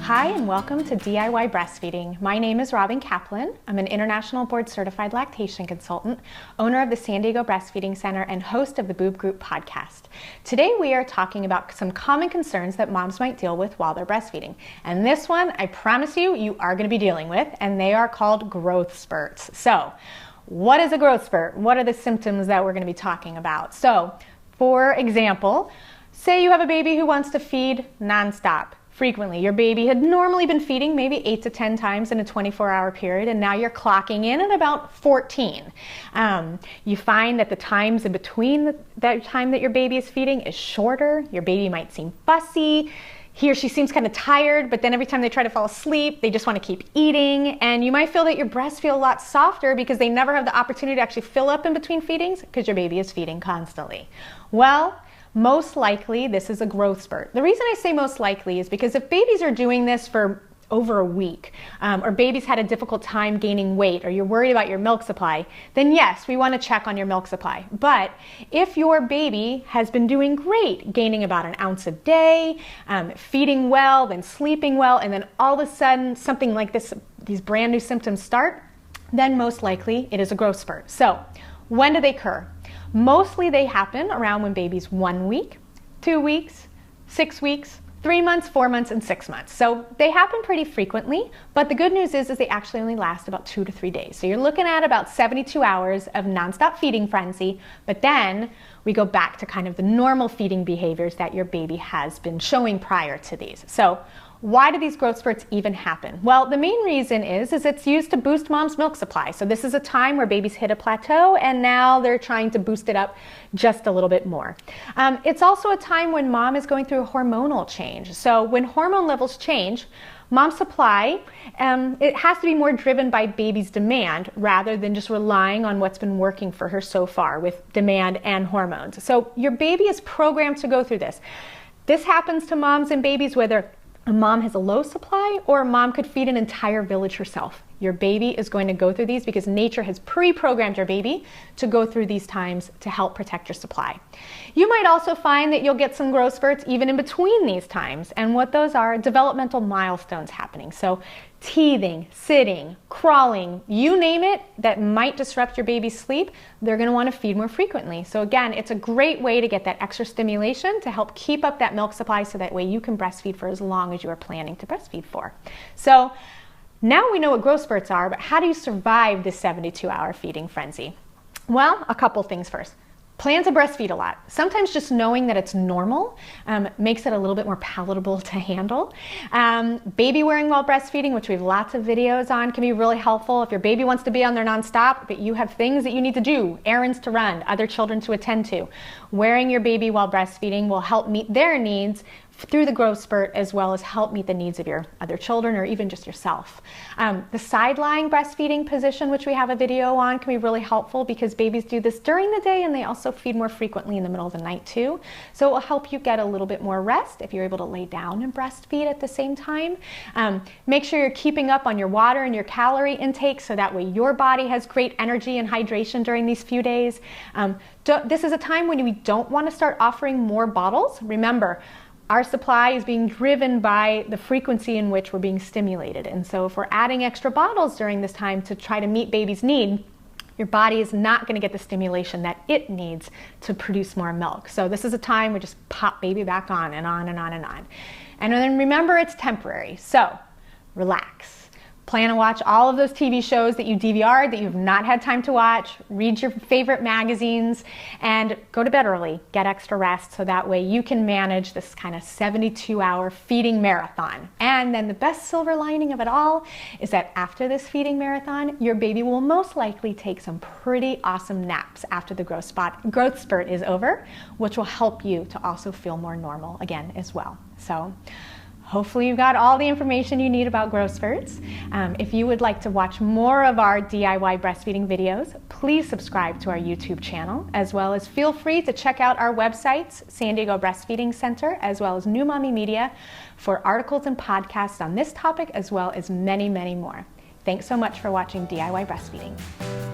Hi and welcome to DIY Breastfeeding. My name is Robin Kaplan. I'm an international board certified lactation consultant, owner of the San Diego Breastfeeding Center, and host of the Boob Group podcast. Today we are talking about some common concerns that moms might deal with while they're breastfeeding. And this one, I promise you are going to be dealing with, and they are called growth spurts. So, what is a growth spurt? What are the symptoms that we're going to be talking about? So, for example, say you have a baby who wants to feed nonstop. Frequently. Your baby had normally been feeding maybe 8 to 10 times in a 24-hour period, and now you're clocking in at about 14. You find that the times in between that time that your baby is feeding is shorter. Your baby might seem fussy. He or she seems kind of tired, but then every time they try to fall asleep, they just want to keep eating. And you might feel that your breasts feel a lot softer because they never have the opportunity to actually fill up in between feedings because your baby is feeding constantly. Well, most likely, this is a growth spurt. The reason I say most likely is because if babies are doing this for over a week, or babies had a difficult time gaining weight, or you're worried about your milk supply, then yes, we want to check on your milk supply. But if your baby has been doing great, gaining about an ounce a day, feeding well, then sleeping well, and then all of a sudden something like this, these brand new symptoms start, then most likely it is a growth spurt. So when do they occur? Mostly they happen around when baby's 1 week, 2 weeks, 6 weeks, 3 months, 4 months, and 6 months. So they happen pretty frequently, but the good news is they actually only last about 2 to 3 days. So you're looking at about 72 hours of nonstop feeding frenzy, but then we go back to kind of the normal feeding behaviors that your baby has been showing prior to these. So why do these growth spurts even happen? Well, the main reason is it's used to boost mom's milk supply. So this is a time where babies hit a plateau and now they're trying to boost it up just a little bit more. It's also a time when mom is going through a hormonal change. So when hormone levels change, mom's supply, it has to be more driven by baby's demand rather than just relying on what's been working for her so far with demand and hormones. So your baby is programmed to go through this. This happens to moms and babies whether a mom has a low supply or a mom could feed an entire village herself. Your baby is going to go through these because nature has pre-programmed your baby to go through these times to help protect your supply. You might also find that you'll get some growth spurts even in between these times, and what those are developmental milestones happening. So teething, sitting, crawling, you name it, that might disrupt your baby's sleep, they're going to want to feed more frequently. So again, it's a great way to get that extra stimulation to help keep up that milk supply so that way you can breastfeed for as long as you are planning to breastfeed for. So now we know what growth spurts are, but how do you survive this 72-hour feeding frenzy? Well, a couple things first. Plan to breastfeed a lot. Sometimes just knowing that it's normal makes it a little bit more palatable to handle. Baby wearing while breastfeeding, which we have lots of videos on, can be really helpful. If your baby wants to be on there nonstop, but you have things that you need to do, errands to run, other children to attend to, wearing your baby while breastfeeding will help meet their needs through the growth spurt as well as help meet the needs of your other children or even just yourself. The side-lying breastfeeding position, which we have a video on, can be really helpful because babies do this during the day and they also feed more frequently in the middle of the night too. So it will help you get a little bit more rest if you're able to lay down and breastfeed at the same time. Make sure you're keeping up on your water and your calorie intake so that way your body has great energy and hydration during these few days. This is a time when we don't want to start offering more bottles. Remember, our supply is being driven by the frequency in which we're being stimulated. And so if we're adding extra bottles during this time to try to meet baby's need, your body is not going to get the stimulation that it needs to produce more milk. So this is a time we just pop baby back on and on and on and on. And then remember, it's temporary. So relax. Plan to watch all of those TV shows that you DVR'd that you've not had time to watch, read your favorite magazines, and go to bed early. Get extra rest so that way you can manage this kind of 72-hour feeding marathon. And then the best silver lining of it all is that after this feeding marathon, your baby will most likely take some pretty awesome naps after the growth spurt is over, which will help you to also feel more normal again as well. So hopefully you got all the information you need about growth spurts. If you would like to watch more of our DIY breastfeeding videos, please subscribe to our YouTube channel, as well as feel free to check out our websites, San Diego Breastfeeding Center, as well as New Mommy Media, for articles and podcasts on this topic, as well as many, many more. Thanks so much for watching DIY Breastfeeding.